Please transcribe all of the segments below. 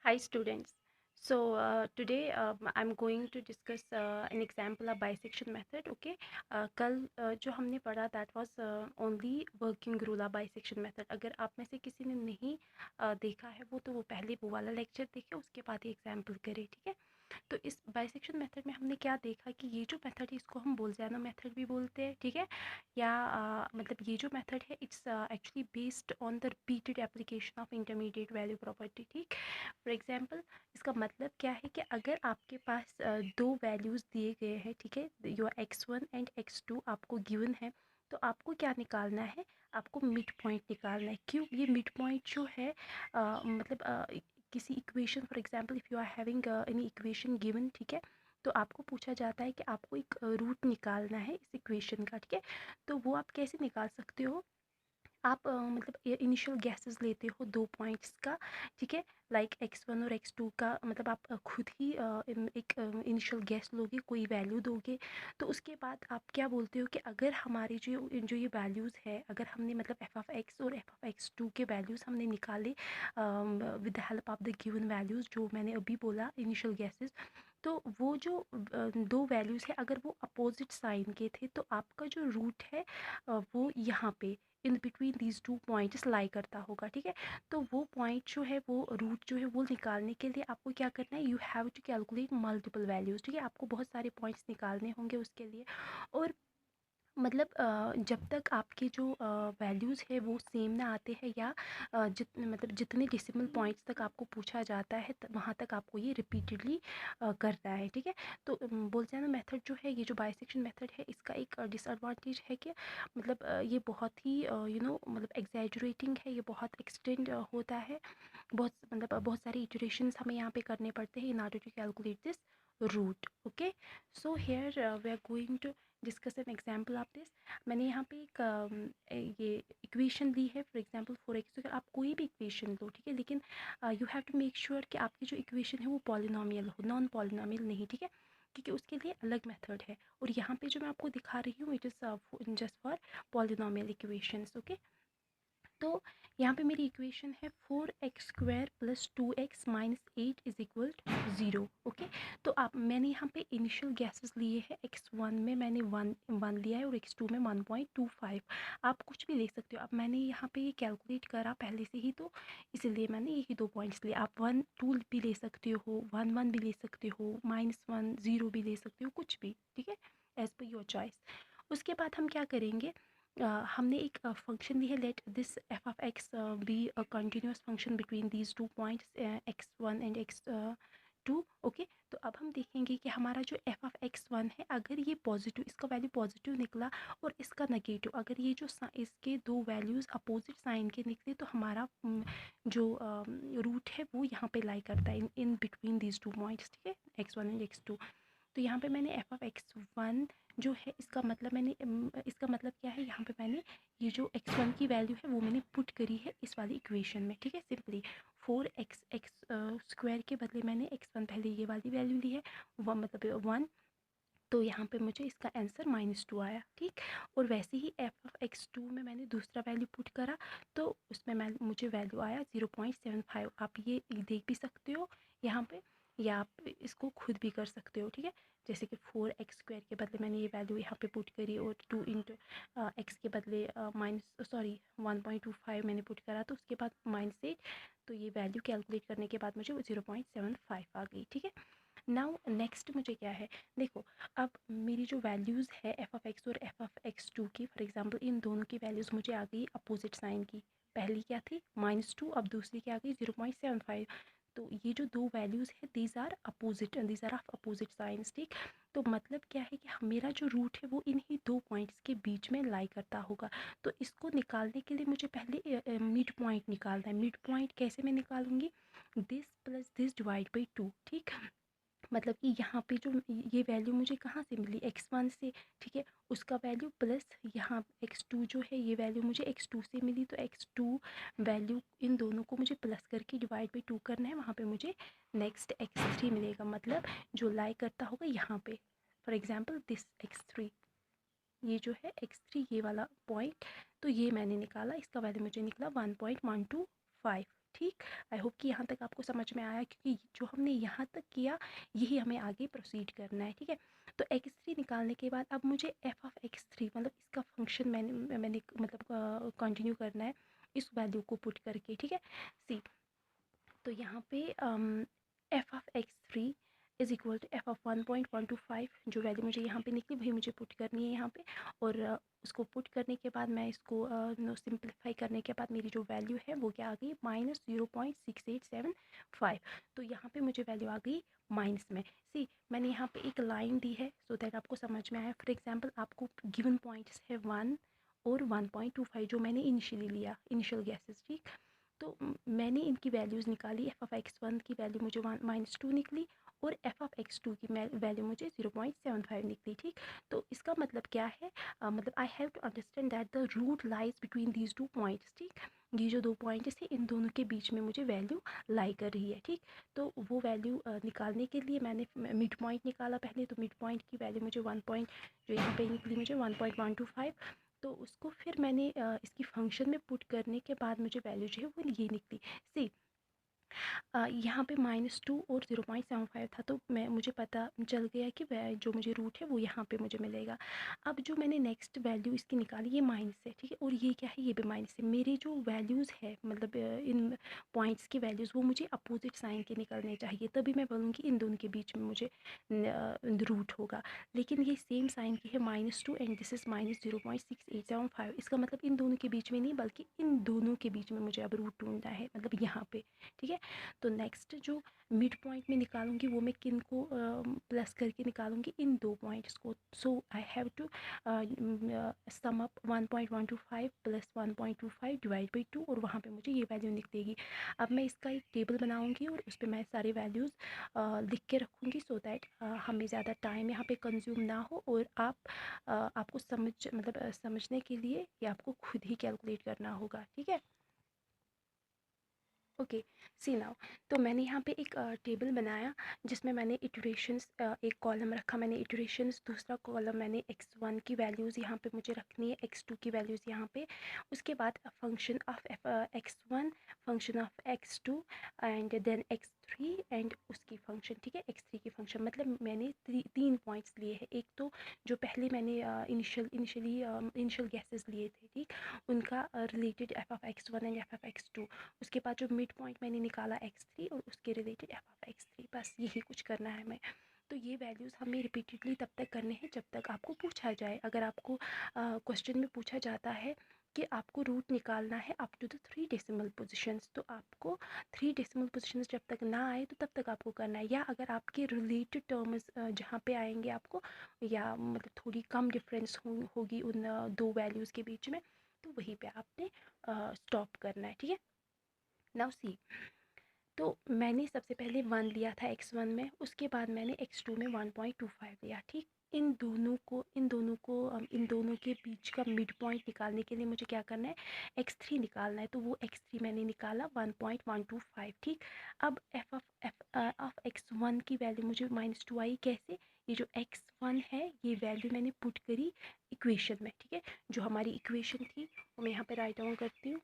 Hi students. Today I'm going to discuss an example of bisection method. Okay. कल जो हमने पढ़ा that was only working rule of bisection method. अगर आप में से किसी ने नहीं देखा है तो वो पहले वो वाला लेक्चर देखे, उसके बाद ही एग्जाम्पल करे, ठीक है। तो इस बाइसेक्शन मेथड में हमने क्या देखा कि ये जो मेथड है इसको हम बोल्ज़ानो मेथड भी बोलते हैं, ठीक है। या मतलब ये जो मेथड है it's actually based on the repeated application of intermediate value property, ठीक। फॉर एग्जांपल इसका मतलब क्या है कि अगर आपके पास दो वैल्यूज़ दिए गए हैं, ठीक है, योर x1 एंड x2 आपको गिवन है, तो आपको क्या निकालना है, आपको मिड पॉइंट निकालना है। क्यों? ये मिड पॉइंट जो है मतलब किसी equation, for example if you are having any equation given, ठीक है, तो आपको पूछा जाता है कि आपको एक रूट निकालना है इस इक्वेशन का, ठीक है। तो वो आप कैसे निकाल सकते हो? आप मतलब इनिशियल गैसेस लेते हो दो पॉइंट्स का, ठीक है, लाइक x1 और x2 का, मतलब आप खुद ही एक इनिशियल गैस लोगे, कोई वैल्यू दोगे। तो उसके बाद आप क्या बोलते हो कि अगर हमारी जो जो ये वैल्यूज़ है, अगर हमने मतलब f(x) और f(x2) के वैल्यूज़ हमने निकाले with the help of the given values जो मैंने अभी बोला इनिशियल गैसेस, तो वो जो दो वैल्यूज़ है अगर वो अपोजिट साइन के थे तो आपका जो रूट है वो यहाँ पे in between these two points लाई करता होगा, ठीक है। तो वो पॉइंट जो है, वो रूट जो है, वो निकालने के लिए आपको क्या करना है, you have to calculate multiple values, ठीक है। आपको बहुत सारे पॉइंट्स निकालने होंगे उसके लिए। और मतलब जब तक आपके जो वैल्यूज़ है वो सेम ना आते हैं, या जितने डेसिमल पॉइंट्स तक आपको पूछा जाता है वहाँ तक आपको ये रिपीटेडली करना है, ठीक है। तो बोल्ज़ानो मेथड जो है, ये जो बाइसेक्शन मेथड है, इसका एक डिसएडवांटेज है कि मतलब ये बहुत ही मतलब एग्जैजरेटिंग है, ये बहुत एक्सटेंड होता है, बहुत मतलब बहुत सारे इटरेशंस हमें यहाँ पे करने पड़ते हैं in order to calculate this root. Okay, so here we are going to discuss an example of this. मैंने यहाँ पे एक ये इक्वेशन ली है, फॉर एग्जांपल 4x। तो आप कोई भी इक्वेशन लो, ठीक है, लेकिन you have to make sure कि आपकी जो इक्वेशन है वो पॉलिनोमियल हो, नॉन पॉलिनोमियल नहीं, ठीक है, क्योंकि उसके लिए अलग मेथड है। और यहाँ पे जो मैं आपको दिखा रही हूँ it is just for polynomial equations. Okay, तो यहाँ पे मेरी इक्वेशन है 4x² + 2x - 8 = 0। ओके, तो आप मैंने यहाँ पे इनिशियल गैसेस लिए हैं, x1 में मैंने 1 लिया है और x2 में 1.25। आप कुछ भी ले सकते हो। अब मैंने यहाँ पे ये कैलकुलेट करा पहले से ही, तो इसीलिए मैंने यही दो पॉइंट्स लिए। आप 1 2 भी ले सकते हो, 1 1 भी ले सकते हो, -1 0 भी ले सकते हो, कुछ भी, ठीक है, एज पर योर चॉइस। उसके बाद हम क्या करेंगे, हमने एक फंक्शन ली है, let this f(x) be a continuous function between these two points x1 and x2। Okay, तो अब हम देखेंगे कि हमारा जो f(x1) है, अगर ये पॉजिटिव, इसका वैल्यू पॉजिटिव निकला और इसका नेगेटिव, अगर ये जो इसके दो वैल्यूज़ अपोजिट साइन के निकले, तो हमारा जो रूट है वो यहाँ पे लाई करता है in between these two points, ठीक है, x1 एंड x2। तो यहाँ पे मैंने f(x1) जो है, इसका मतलब क्या है, यहाँ पे मैंने ये जो x1 की वैल्यू है वो मैंने पुट करी है इस वाली इक्वेशन में, ठीक है। सिंपली 4x² के बदले मैंने x1 पहले ये वाली वैल्यू ली है, वो मतलब 1, तो यहाँ पे मुझे इसका आंसर -2 आया, ठीक। और वैसे ही f(x2) में मैंने दूसरा वैल्यू पुट करा, तो उसमें मुझे वैल्यू आया 0.75। आप ये देख भी सकते हो यहाँ पे, या आप इसको खुद भी कर सकते हो, ठीक है। जैसे कि 4x² के बदले मैंने ये वैल्यू यहाँ पे पुट करी, और 2 इंटू x के बदले 1.25 मैंने पुट करा, तो उसके बाद -8, तो ये वैल्यू कैलकुलेट करने के बाद मुझे 0.75 आ गई, ठीक है। नाउ नेक्स्ट मुझे क्या है, देखो, अब मेरी जो वैल्यूज़ है f(x) और f(x2) की, फॉर एग्जांपल इन दोनों की वैल्यूज़ मुझे आ गई अपोजिट साइन की। पहली क्या थी, -2, अब दूसरी क्या आ गई 0.75। तो ये जो दो वैल्यूज़ है these are of opposite signs, ठीक। तो मतलब क्या है कि मेरा जो रूट है वो इन्हीं दो पॉइंट्स के बीच में लाई करता होगा। तो इसको निकालने के लिए मुझे पहले मिड पॉइंट निकालना है। मिड पॉइंट कैसे मैं निकालूंगी, this plus this divide by 2, ठीक। मतलब कि यहाँ पे जो ये वैल्यू मुझे कहाँ से मिली, x1 से, ठीक है, उसका वैल्यू प्लस यहाँ x2 जो है ये वैल्यू मुझे x2 से मिली, तो x2 वैल्यू इन दोनों को मुझे प्लस करके डिवाइड बाई 2 करना है, वहाँ पे मुझे नेक्स्ट x3 मिलेगा, मतलब जो लाई करता होगा यहाँ पे, फॉर एग्जांपल दिस x3, ये जो है x3 ये वाला पॉइंट, तो ये मैंने निकाला, इसका वैल्यू मुझे निकला 1.125, ठीक, आई होप कि यहाँ तक आपको समझ में आया, क्योंकि जो हमने यहाँ तक किया यही हमें आगे प्रोसीड करना है। ठीक है, तो x3 निकालने के बाद अब मुझे f(x3) मतलब इसका फंक्शन मैंने मतलब कंटिन्यू करना है इस वैल्यू को पुट करके। ठीक है, सी, तो यहाँ पे f(x3) is equal to f(1.125), जो वैल्यू मुझे यहाँ पे निकली वही मुझे पुट करनी है यहाँ पे, और उसको पुट करने के बाद मैं इसको सिंप्लीफाई करने के बाद मेरी जो वैल्यू है वो क्या आ गई, -0.6875। तो यहाँ पे मुझे वैल्यू आ गई माइनस में। सी, मैंने यहाँ पे एक लाइन दी है सो दैट आपको समझ में आया। फॉर एग्जाम्पल आपको गिवन पॉइंट्स है 1 और 1.25 जो मैंने इनिशियली लिया, इनिशियल गैसेस। ठीक, तो मैंने इनकी वैल्यूज़ निकाली। f(x1) की वैल्यू मुझे -2 निकली और f(x2) की वैल्यू मुझे 0.75 निकली। ठीक, तो इसका मतलब क्या है, मतलब I have to understand that the root lies between these 2 points. ठीक, ये जो 2 पॉइंट्स थे इन दोनों के बीच में मुझे वैल्यू लाई कर रही है। ठीक, तो वो वैल्यू निकालने के लिए मैंने मिड पॉइंट निकाला पहले, तो मिड पॉइंट की वैल्यू मुझे 1 पॉइंट जो यहाँ पे निकली मुझे 1.125। तो उसको फिर मैंने इसकी फंक्शन में पुट करने के बाद मुझे वैल्यू जो है वो ये निकली। सी, यहाँ पे -2 और 0.75 था, तो मुझे पता चल गया कि जो मुझे रूट है वो यहाँ पे मुझे मिलेगा। अब जो मैंने नेक्स्ट वैल्यू इसकी निकाली ये माइनस है। ठीक है, और ये क्या है, ये भी माइनस है। मेरे जो वैल्यूज़ है मतलब इन पॉइंट्स की वैल्यूज़ वो मुझे अपोजिट साइन के निकलने चाहिए, तभी मैं बोलूँगी इन दोनों के बीच में मुझे रूट होगा। लेकिन ये सेम साइन की है -2 एंड दिस इज़ -0.6875। इसका मतलब इन दोनों के बीच में नहीं बल्कि इन दोनों के बीच में मुझे अब रूट ढूंढना है, मतलब यहाँ पे। ठीक है, तो नेक्स्ट जो मिड पॉइंट में निकालूंगी वो मैं किन को प्लस करके निकालूंगी, इन 2 पॉइंट्स को। So I have to sum up 1.125 plus 1.25 divide by 2 और वहाँ पे मुझे ये वैल्यू निकलेगी। अब मैं इसका एक टेबल बनाऊंगी और उस पर मैं सारे वैल्यूज़ लिख के रखूँगी सो दैट हमें ज़्यादा टाइम यहाँ पे कंज्यूम ना हो, और आपको समझने के लिए कि आपको खुद ही कैलकुलेट करना होगा। ठीक है, ओके, सी नाउ, तो मैंने यहाँ पे एक टेबल बनाया जिसमें मैंने इटरेशंस, एक कॉलम रखा मैंने इटरेशंस, दूसरा कॉलम मैंने x1 की वैल्यूज़ यहाँ पे मुझे रखनी है, x2 की वैल्यूज़ यहाँ पे, उसके बाद function of x1, function of x2 and then x3 and उसकी फंक्शन। ठीक है, x3 की फंक्शन, मतलब मैंने 3 पॉइंट्स लिए हैं। एक तो जो पहले मैंने इनिशियल गैसेस लिए थे, ठीक, उनका रिलेटेड f(x1) एंड f(x2), उसके बाद जो मिड पॉइंट मैंने निकाला x3 और उसके रिलेटेड f(x3), बस यही कुछ करना है हमें। तो ये वैल्यूज़ हमें रिपीटेडली तब तक करने हैं जब तक आपको पूछा जाए। अगर आपको क्वेश्चन में पूछा जाता है कि आपको रूट निकालना है up to the 3 decimal positions, तो आपको 3 डेसिमल पोजीशंस जब तक ना आए तो तब तक आपको करना है। या अगर आपके रिलेटेड टर्म्स जहाँ पे आएंगे आपको, या मतलब थोड़ी कम डिफरेंस होगी उन 2 वैल्यूज़ के बीच में, तो वहीं पे आपने स्टॉप करना है। ठीक है, नाउ सी, तो मैंने सबसे पहले 1 लिया था x1 में, उसके बाद मैंने x2 में 1.25 लिया। ठीक, इन दोनों के बीच का मिड पॉइंट निकालने के लिए मुझे क्या करना है, x3 निकालना है। तो वो x3 मैंने निकाला 1.125। ठीक, अब f x1 की वैल्यू मुझे -2 आई। कैसे, ये जो x1 है ये वैल्यू मैंने पुट करी इक्वेशन में। ठीक है, जो हमारी इक्वेशन थी वो मैं यहाँ पे राइट डाउन करती हूँ।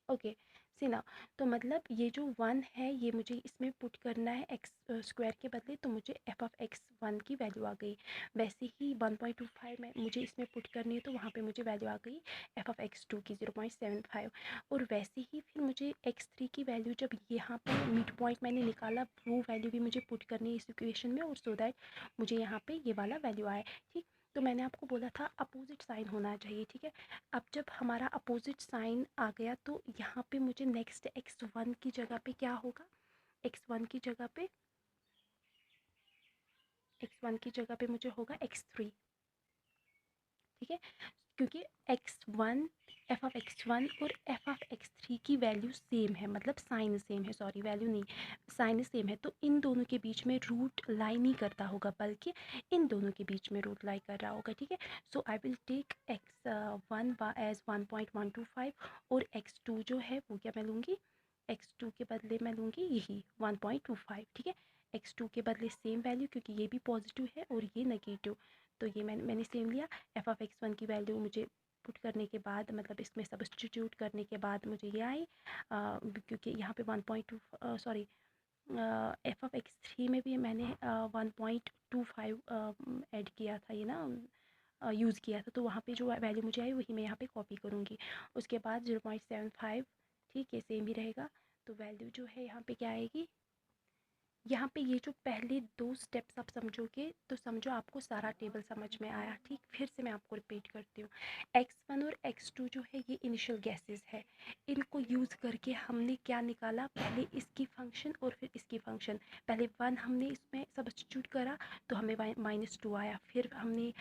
ओके, सी ना, तो मतलब ये जो 1 है ये मुझे इसमें पुट करना है एक्स स्क्वायर के बदले, तो मुझे f(x1) की वैल्यू आ गई। वैसे ही 1.25 में मुझे इसमें पुट करनी है, तो वहाँ पे मुझे वैल्यू आ गई f(x2) की 0.75। और वैसे ही फिर मुझे x3 की वैल्यू जब यहाँ पर मिड पॉइंट मैंने निकाला वो वैल्यू भी मुझे पुट करनी है इस इक्वेशन में, और सो दैट मुझे यहाँ पे ये वाला वैल्यू आए। ठीक, तो मैंने आपको बोला था अपोजिट साइन होना चाहिए। ठीक है, अब जब हमारा अपोजिट साइन आ गया तो यहाँ पे मुझे नेक्स्ट x1 की जगह पे क्या होगा, x1 की जगह पे मुझे होगा x3। ठीक है, क्योंकि x1, f(x1) और f(x3) की वैल्यू सेम है, मतलब साइन सेम है, सॉरी वैल्यू नहीं, साइन सेम है, तो इन दोनों के बीच में रूट लाई नहीं करता होगा बल्कि इन दोनों के बीच में रूट लाई कर रहा होगा। ठीक है, so I will take x1 as 1.125 और x2 जो है वो क्या मैं लूँगी, x2 के बदले मैं लूँगी यही 1.25। ठीक है, x2 के बदले सेम वैल्यू क्योंकि ये भी पॉजिटिव है और ये नेगेटिव, तो ये मैंने सेम लिया। f(x1) की वैल्यू मुझे पुट करने के बाद मतलब इसमें सब्स्टिट्यूट करने के बाद मुझे ये आई, क्योंकि यहाँ पे 1.2 sorry F of x three में भी मैंने 1.25 ऐड किया था, ये ना यूज़ किया था, तो वहाँ पे जो वैल्यू मुझे आई वही मैं यहाँ पे कॉपी करूँगी। उसके बाद 0.75, ठीक है, सेम ही रहेगा। तो वैल्यू जो है यहाँ पे क्या आएगी, यहाँ पे ये जो पहले 2 स्टेप्स आप समझोगे तो समझो आपको सारा टेबल समझ में आया। ठीक, फिर से मैं आपको रिपीट करती हूँ। x1 और x2 जो है ये इनिशियल गैसेस है, इनको यूज़ करके हमने क्या निकाला, पहले इसकी फंक्शन और फिर इसकी फंक्शन। पहले 1 हमने इसमें सब्स्टिट्यूट करा तो हमें -2 आया, फिर हमने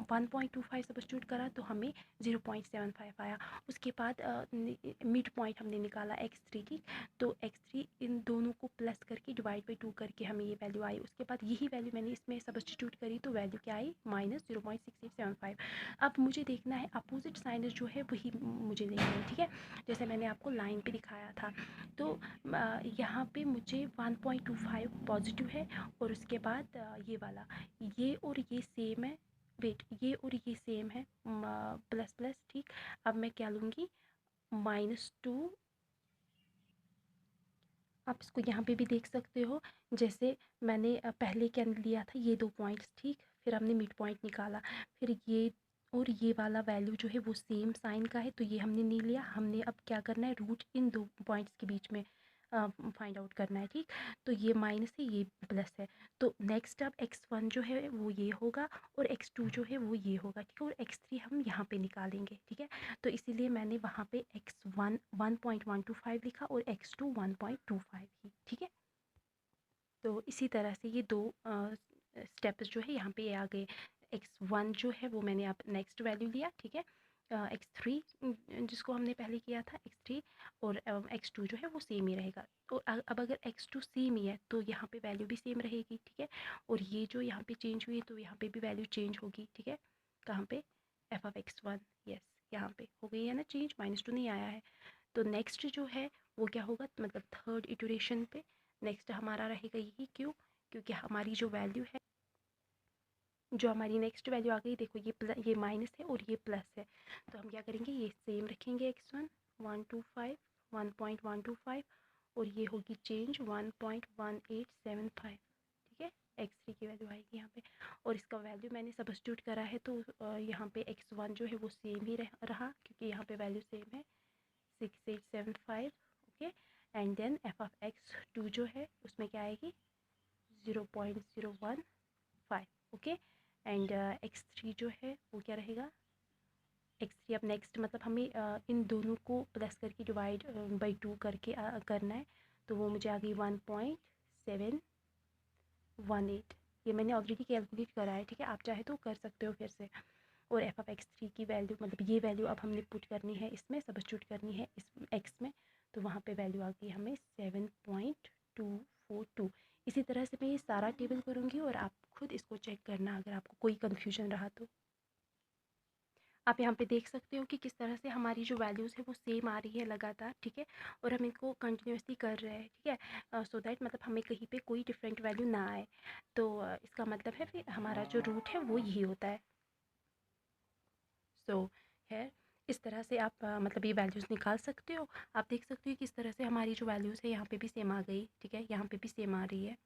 1.25 सब्स्टिट्यूट करा तो हमें 0.75 आया। उसके बाद मिड पॉइंट हमने निकाला x3, ठीक, तो x3 इन दोनों को प्लस करके डिवाइड बाई 2 करके हमें ये वैल्यू आई। उसके बाद यही वैल्यू मैंने इसमें सब्स्टिट्यूट करी तो वैल्यू क्या आई, -0.6875। अब मुझे देखना है अपोजिट साइन जो है वही मुझे देखना है, ठीक है, जैसे मैंने आपको लाइन पे दिखाया था। तो यहाँ पे मुझे 1.25 पॉजिटिव है और उसके बाद ये वाला, ये और ये सेम है, वेट, ये और ये सेम है, प्लस प्लस, ठीक। अब मैं क्या लूँगी, -2। आप इसको यहाँ पे भी देख सकते हो, जैसे मैंने पहले क्या लिया था, ये 2 पॉइंट्स, ठीक, फिर हमने मिड पॉइंट निकाला, फिर ये और ये वाला वैल्यू जो है वो सेम साइन का है तो ये हमने नहीं लिया। हमने अब क्या करना है, रूट इन 2 पॉइंट्स के बीच में फाइंड आउट करना है, ठीक। तो ये माइनस है, ये प्लस है, तो नेक्स्ट अब x1 जो है वो ये होगा और x2 जो है वो ये होगा, ठीक है, और x3 हम यहाँ पे निकालेंगे, ठीक है। तो इसीलिए मैंने वहाँ पे x1 1.125 लिखा और x2 1.25 ही, ठीक है। तो इसी तरह से ये 2 स्टेप्स जो है यहाँ पे आ गए। x1 जो है वो मैंने अब नेक्स्ट वैल्यू लिया, ठीक है, x3 जिसको हमने पहले किया था x3, और x2 जो है वो सेम ही रहेगा। तो अब अगर x2 सेम ही है तो यहाँ पे वैल्यू भी सेम रहेगी, ठीक है, और ये जो यहाँ पे चेंज हुई है तो यहाँ पे भी वैल्यू चेंज होगी, ठीक है। कहाँ पे, एफ ऑफ x1, यस, यहाँ पे हो गई है ना चेंज, -2 नहीं आया है। तो नेक्स्ट जो है वो क्या होगा, मतलब थर्ड इटरेशन पे नेक्स्ट हमारा रहेगा यही, क्यों, क्योंकि हमारी जो वैल्यू है, जो हमारी नेक्स्ट वैल्यू आ गई, देखो ये माइनस है और ये प्लस है, तो हम क्या करेंगे, ये सेम रखेंगे, x1 125 1.125 और ये होगी चेंज 1.1875, ठीक है। x3 की वैल्यू आएगी यहाँ पे और इसका वैल्यू मैंने सब्स्टिट्यूट करा है तो यहाँ पे x1 जो है वो सेम ही रहा क्योंकि यहाँ पे वैल्यू सेम है 6875, okay. And then F of x2 जो है उसमें क्या आएगी, 0.015, ओके। एंड x3 जो है वो क्या रहेगा, x3 अब नेक्स्ट मतलब हमें इन दोनों को प्लस करके डिवाइड बाई 2 करके करना है, तो वो मुझे आ गई 1.718। ये मैंने ऑलरेडी कैलकुलेट करा है, ठीक है, आप चाहे तो कर सकते हो फिर से। और एफ ऑफ x3 की वैल्यू मतलब ये वैल्यू अब हमने पुट करनी है, इसमें सब्स्टिट्यूट करनी है इस x में, तो वहाँ पे वैल्यू आ गई हमें 7.242। इसी तरह से मैं ये सारा टेबल करूँगी और आप खुद इसको चेक करना अगर आपको कोई कन्फ्यूजन रहा तो। आप यहाँ पे देख सकते हो कि किस तरह से हमारी जो वैल्यूज़ है वो सेम आ रही है लगातार, ठीक है, और हम इनको कंटिन्यूसली कर रहे हैं, ठीक है, सो दैट मतलब हमें कहीं पे कोई डिफरेंट वैल्यू ना आए। तो इसका मतलब है फिर हमारा जो रूट है वो यही होता है। सो है, इस तरह से आप मतलब ये वैल्यूज़ निकाल सकते हो। आप देख सकते हो किस तरह से हमारी जो वैल्यूज़ है यहाँ पे भी सेम आ गई, ठीक है, यहाँ पे भी सेम आ रही है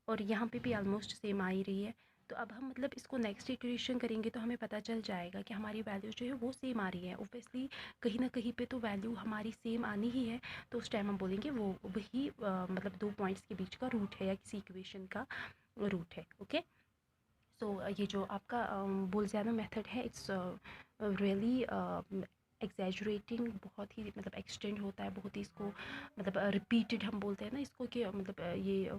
और यहाँ पे भी ऑलमोस्ट सेम आ ही रही है। तो अब हम मतलब इसको नेक्स्ट इटरेशन करेंगे तो हमें पता चल जाएगा कि हमारी वैल्यू जो है वो सेम आ रही है। ओब्वियसली कहीं ना कहीं पे तो वैल्यू हमारी सेम आनी ही है, तो उस टाइम हम बोलेंगे वो वही मतलब 2 पॉइंट्स के बीच का रूट है या किसी इक्वेशन का रूट है, ओके। सो ये जो आपका बोल्ज़ियानो मेथड है, इट्स रियली एग्जैजुरेटिंग, बहुत ही मतलब एक्सटेंड होता है, बहुत ही इसको मतलब रिपीटेड हम बोलते हैं ना इसको कि मतलब ये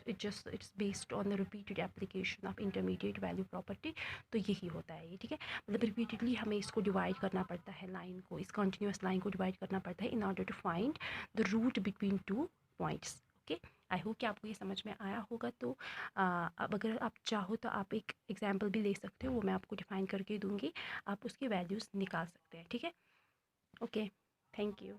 it's based on the repeated application of intermediate value property. तो यही होता है ये, ठीक है, मतलब रिपीटेडली हमें इसको डिवाइड करना पड़ता है, लाइन को, इस कंटिन्यूस लाइन को डिवाइड करना पड़ता है in order to find the root between 2 points, okay. I hope कि आपको ये समझ में आया होगा। तो अब अगर आप चाहो तो आप एक एग्जांपल भी ले सकते हो, वो मैं आपको डिफाइन करके दूंगी, आप उसकी वैल्यूज़ निकाल सकते हैं, ठीक है, ओके। Thank you.